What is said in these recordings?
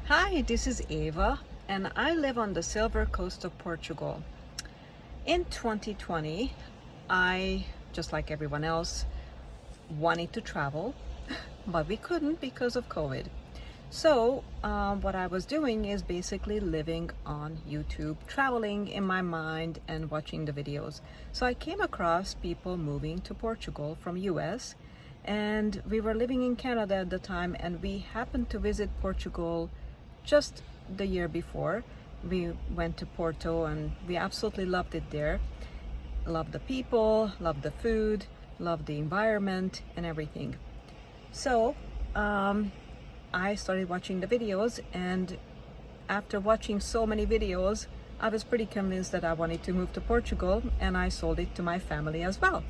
Hi, this is Ava, and I live on the Silver Coast of Portugal. In 2020, I, just like everyone else, wanted to travel, but we couldn't because of COVID. So, what I was doing is basically living on YouTube, traveling in my mind and watching the videos. So I came across people moving to Portugal from US, and we were living in Canada at the time, and we happened to visit Portugal just the year before. We went to Porto and we absolutely loved it there. Loved the people, loved the food, loved the environment and everything. So I started watching the videos, and after watching so many videos, I was pretty convinced that I wanted to move to Portugal, and I sold it to my family as well.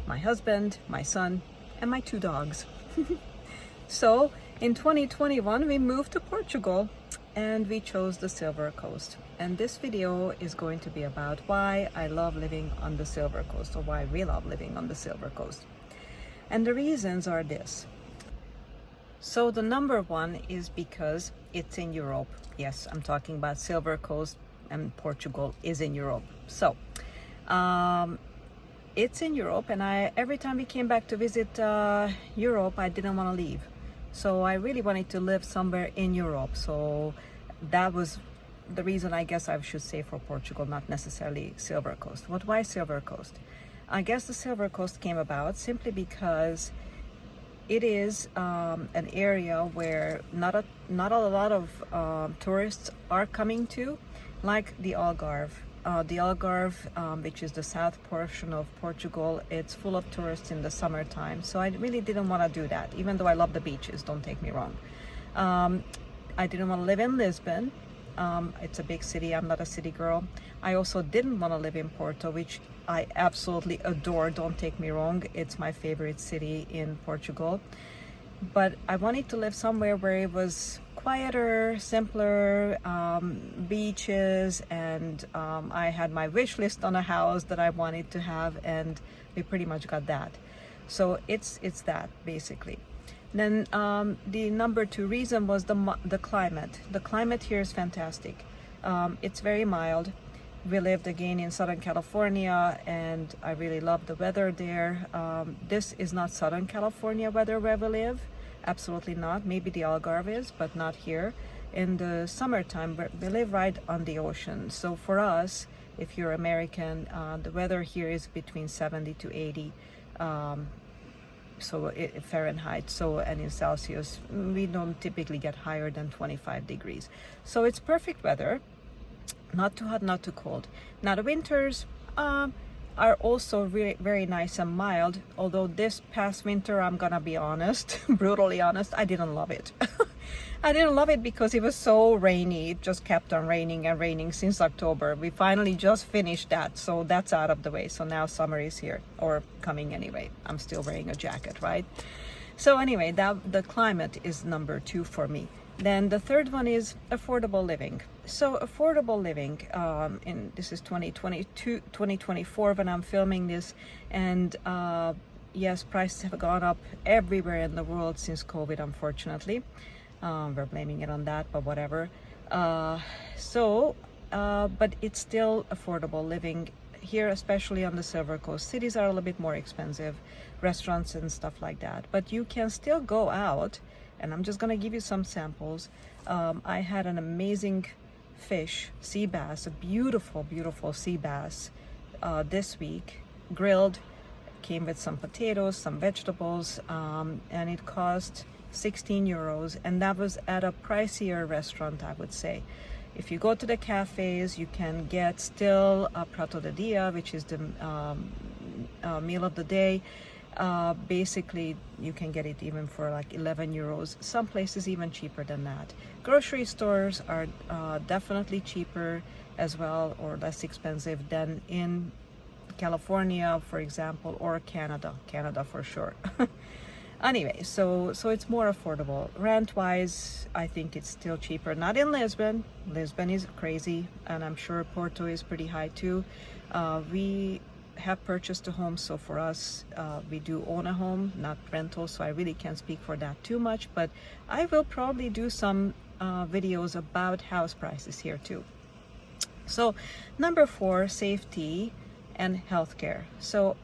My husband, my son, and my 2 dogs. So in 2021, we moved to Portugal and we chose the Silver Coast. And this video is going to be about why I love living on the Silver Coast, or why we love living on the Silver Coast. And the reasons are this. So the number one is because it's in Europe. Yes, I'm talking about Silver Coast, and Portugal is in Europe. So it's in Europe, and every time we came back to visit Europe, I didn't want to leave. So I really wanted to live somewhere in Europe. So that was the reason, I guess I should say, for Portugal, not necessarily Silver Coast. But why Silver Coast? I guess the Silver Coast came about simply because it is an area where not a lot of tourists are coming to, like the Algarve. The Algarve, which is the south portion of Portugal, it's full of tourists in the summertime. So I really didn't want to do that, even though I love the beaches, don't take me wrong. I didn't want to live in Lisbon. It's a big city. I'm not a city girl. I also didn't want to live in Porto, which I absolutely adore, don't take me wrong. It's my favorite city in Portugal. But I wanted to live somewhere where it was quieter, simpler, beaches, and I had my wish list on a house that I wanted to have, and we pretty much got that. So it's that basically. Then the number 2 reason was the climate. The climate here is fantastic. It's very mild. We lived again in Southern California, and I really love the weather there. This is not Southern California weather where we live. Absolutely not. Maybe the Algarve is, but not here. In the summertime, we live right on the ocean. So for us, if you're American, the weather here is between 70 to 80 Fahrenheit. So, and in Celsius, we don't typically get higher than 25 degrees. So it's perfect weather. Not too hot, not too cold. Now the winters are also really very nice and mild, although this past winter, I'm gonna be honest, brutally honest, I didn't love it. I didn't love it because it was so rainy. It just kept on raining and raining since October. We finally just finished that, so that's out of the way. So now summer is here, or coming anyway. I'm still wearing a jacket, right? So anyway, the climate is number 2 for me. Then the third one is affordable living. So affordable living, this is 2024 when I'm filming this, and yes, prices have gone up everywhere in the world since COVID, unfortunately. We're blaming it on that, but whatever. But it's still affordable living here, especially on the Silver Coast. Cities are a little bit more expensive, restaurants and stuff like that, but you can still go out. And I'm just gonna give you some samples. I had an amazing fish, sea bass, a beautiful, beautiful sea bass this week, grilled. Came with some potatoes, some vegetables, and it cost 16 euros. And that was at a pricier restaurant, I would say. If you go to the cafes, you can get still a prato de dia, which is the meal of the day. Basically, you can get it even for like 11 euros. Some places even cheaper than that. Grocery stores are definitely cheaper as well, or less expensive than in California, for example, or Canada for sure. Anyway, so it's more affordable. Rent-wise, I think it's still cheaper. Not in Lisbon. Lisbon is crazy, and I'm sure Porto is pretty high too. We have purchased a home, so for us, we do own a home, not rental, so I really can't speak for that too much, but I will probably do some videos about house prices here too. So number 4, safety and healthcare. So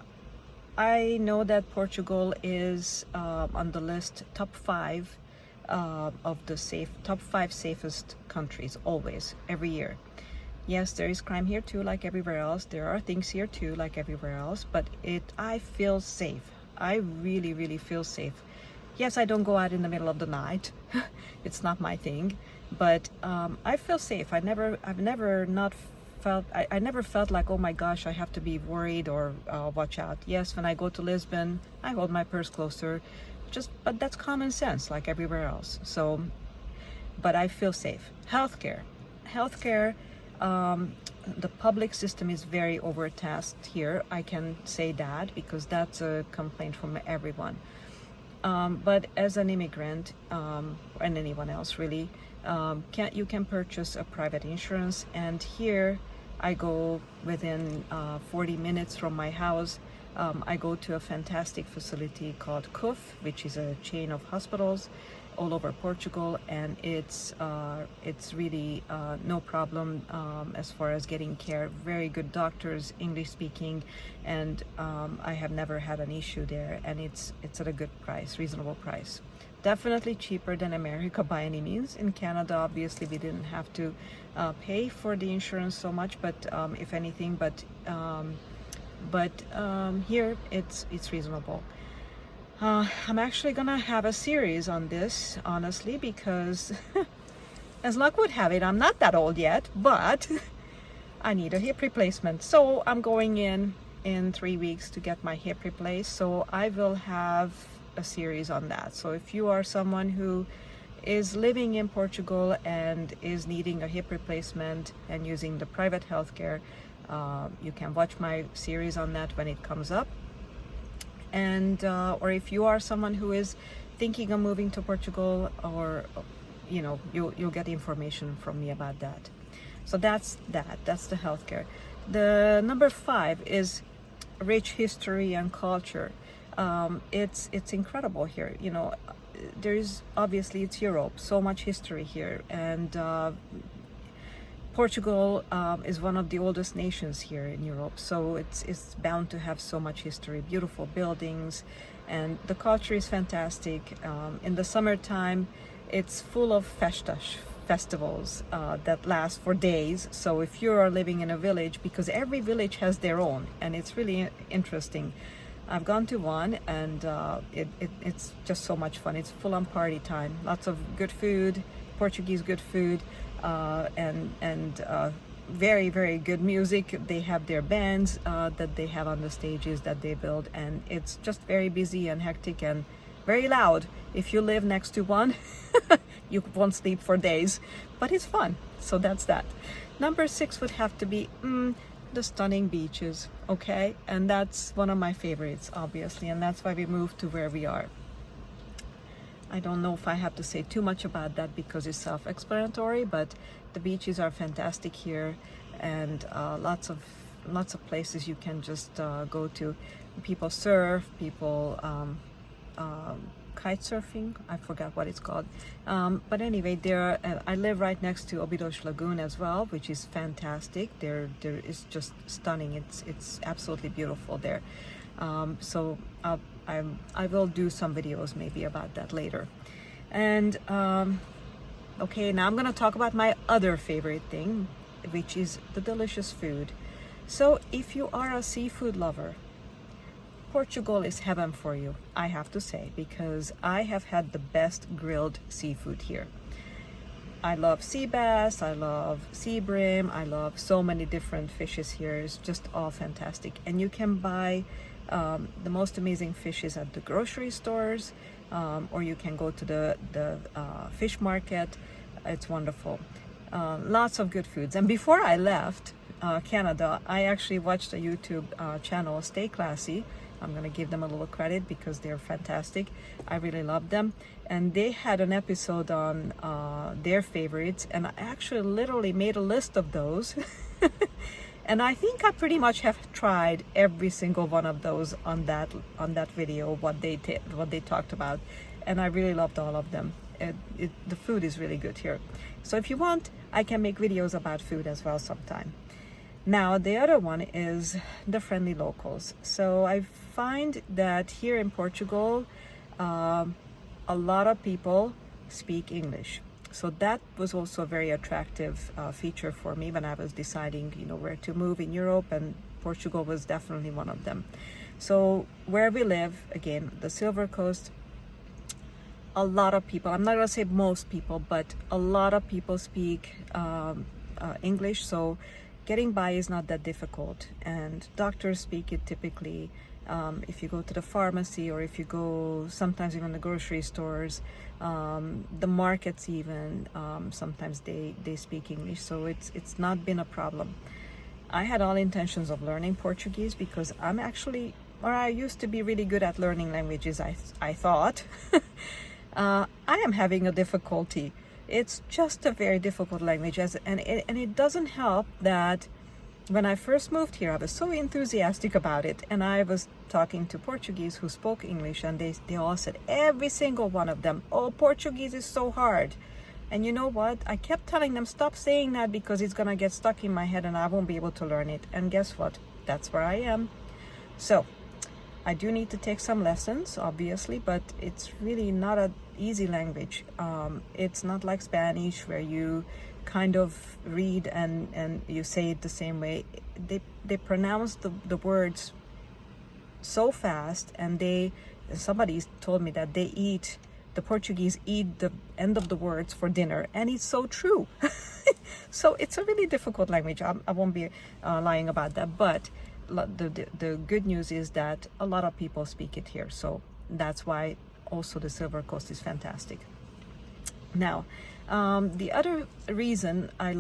I know that Portugal is on the list top 5 of the top 5 safest countries, always, every year. Yes, there is crime here too, like everywhere else. There are things here too, like everywhere else. But I feel safe. I really, really feel safe. Yes, I don't go out in the middle of the night. It's not my thing. But I feel safe. I've never not felt. I never felt like, oh my gosh, I have to be worried or watch out. Yes, when I go to Lisbon, I hold my purse closer. But that's common sense, like everywhere else. So, but I feel safe. Healthcare. The public system is very overtasked here. I can say that because that's a complaint from everyone. But as an immigrant, and anyone else really, you can purchase a private insurance. And here I go within 40 minutes from my house. I go to a fantastic facility called CUF, which is a chain of hospitals all over Portugal, and it's really no problem as far as getting care. Very good doctors, English speaking, and I have never had an issue there, and it's at a good price, reasonable price. Definitely cheaper than America by any means. In Canada, obviously, we didn't have to pay for the insurance so much, but if anything, here it's reasonable. I'm actually gonna have a series on this, honestly, because as luck would have it, I'm not that old yet, but I need a hip replacement. So I'm going in 3 weeks to get my hip replaced. So I will have a series on that. So if you are someone who is living in Portugal and is needing a hip replacement and using the private healthcare, you can watch my series on that when it comes up. And or if you are someone who is thinking of moving to Portugal, or you'll get information from me about that. So that's the healthcare. The number 5 is rich history and culture. It's incredible here. There is, obviously, it's Europe, so much history here, and Portugal is one of the oldest nations here in Europe, so it's bound to have so much history, beautiful buildings, and the culture is fantastic. In the summertime, it's full of festivals that last for days. So if you are living in a village, because every village has their own, and it's really interesting. I've gone to one, and it's just so much fun. It's full on party time, lots of good food, Portuguese good food, and very, very good music. They have their bands that they have on the stages that they build, and it's just very busy and hectic and very loud. If you live next to one, you won't sleep for days, but it's fun. So that's that. Number 6 would have to be the stunning beaches, okay? And that's one of my favorites, obviously, and that's why we moved to where we are. I don't know if I have to say too much about that because it's self-explanatory, but the beaches are fantastic here, and lots of places you can just go to. People surf, people kite surfing. I forgot what it's called. But anyway, I live right next to Óbidos Lagoon as well, which is fantastic. There is just stunning. It's absolutely beautiful there. So I will do some videos maybe about that later. And okay, now I'm gonna talk about my other favorite thing, which is the delicious food. So if you are a seafood lover, Portugal is heaven for you, I have to say, because I have had the best grilled seafood here. I love sea bass, I love sea bream, I love so many different fishes here. It's just all fantastic. And you can buy the most amazing fishes at the grocery stores, or you can go to the fish market. It's wonderful. Lots of good foods. And before I left Canada, I actually watched a YouTube channel, Stay Classy. I'm going to give them a little credit because they're fantastic. I really love them. And they had an episode on their favorites, and I actually literally made a list of those. And I think I pretty much have tried every single one of those on that video, what they talked about. And I really loved all of them. the food is really good here. So if you want, I can make videos about food as well sometime. Now, the other one is the friendly locals. So I find that here in Portugal, a lot of people speak English. So that was also a very attractive feature for me when I was deciding, where to move in Europe, and Portugal was definitely one of them. So where we live, again, the Silver Coast, a lot of people, I'm not going to say most people, but a lot of people speak English. So getting by is not that difficult, and doctors speak it typically. If you go to the pharmacy, or if you go sometimes even the grocery stores, the markets even, sometimes they speak English, so it's not been a problem. I had all intentions of learning Portuguese because I used to be really good at learning languages, I thought. I am having a difficulty. It's just a very difficult language, and it doesn't help that when I first moved here, I was so enthusiastic about it, and I was talking to Portuguese who spoke English, and they all said, every single one of them, oh, Portuguese is so hard. And you know what? I kept telling them, stop saying that, because it's gonna get stuck in my head and I won't be able to learn it. And guess what? That's where I am. So I do need to take some lessons, obviously, but it's really not an easy language. It's not like Spanish, where you kind of read and you say it the same way. They pronounce the words so fast, and somebody told me that the Portuguese eat the end of the words for dinner, and it's so true. So it's a really difficult language. I won't be lying about that, but the good news is that a lot of people speak it here, so that's why also the Silver Coast is fantastic. Now, the other reason I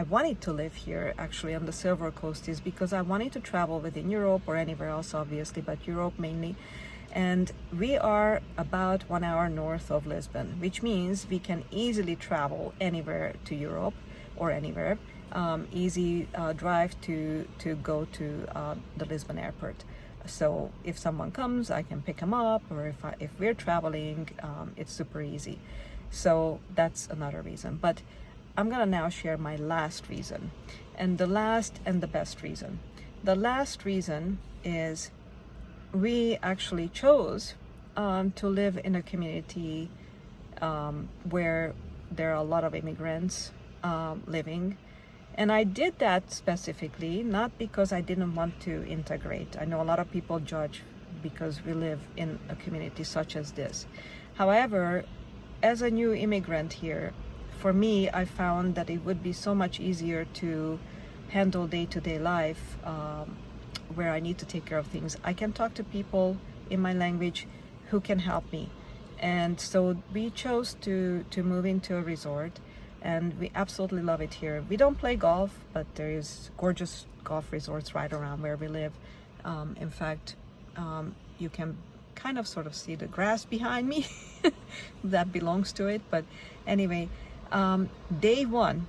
wanted to live here, actually, on the Silver Coast, is because I wanted to travel within Europe, or anywhere else obviously, but Europe mainly. And we are about 1 hour north of Lisbon, which means we can easily travel anywhere to Europe, or anywhere. Easy drive to go to the Lisbon airport. So if someone comes, I can pick them up, or if we're traveling, it's super easy. So that's another reason. But I'm gonna now share my last reason, and the last and the best reason. The last reason is we actually chose to live in a community where there are a lot of immigrants living. And I did that specifically, not because I didn't want to integrate. I know a lot of people judge because we live in a community such as this. However, as a new immigrant here, for me, I found that it would be so much easier to handle day-to-day life, where I need to take care of things. I can talk to people in my language who can help me. And so we chose to move into a resort, and we absolutely love it here. We don't play golf, but there is gorgeous golf resorts right around where we live. In fact, you can kind of sort of see the grass behind me that belongs to it. But anyway, day one,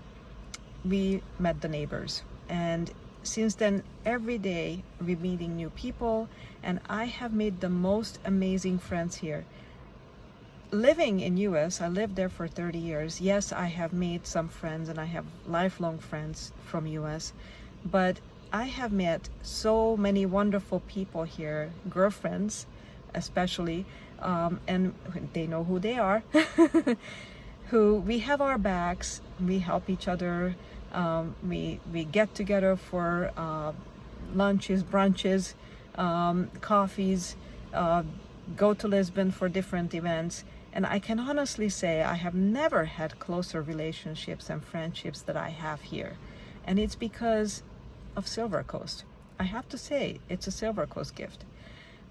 we met the neighbors, and since then, every day we're meeting new people, and I have made the most amazing friends here. Living in US, I lived there for 30 years. Yes, I have made some friends, and I have lifelong friends from US, but I have met so many wonderful people here, girlfriends especially, and they know who they are, who we have our backs, we help each other. We get together for lunches, brunches, coffees, go to Lisbon for different events. And I can honestly say I have never had closer relationships and friendships that I have here. And it's because of Silver Coast. I have to say, it's a Silver Coast gift.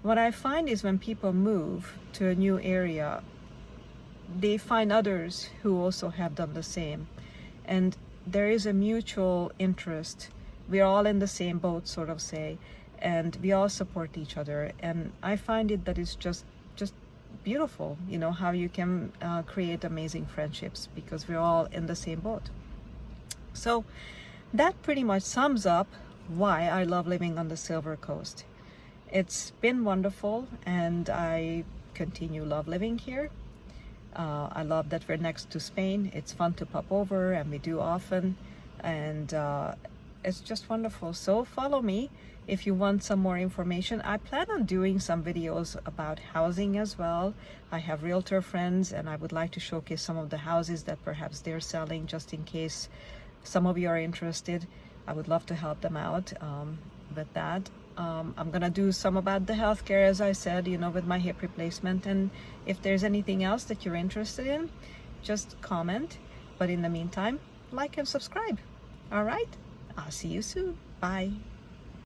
What I find is when people move to a new area, they find others who also have done the same. And there is a mutual interest. We're all in the same boat, sort of say, and we all support each other. And I find it that it's just beautiful, how you can create amazing friendships because we're all in the same boat. So that pretty much sums up why I love living on the Silver Coast. It's been wonderful, and I love living here. I love that we're next to Spain. It's fun to pop over, and we do often, and it's just wonderful. So follow me if you want some more information. I plan on doing some videos about housing as well. I have realtor friends, and I would like to showcase some of the houses that perhaps they're selling, just in case some of you are interested. I would love to help them out with that. I'm gonna do some about the healthcare, as I said, with my hip replacement. And if there's anything else that you're interested in, just comment. But in the meantime, like and subscribe. All right, I'll see you soon. Bye.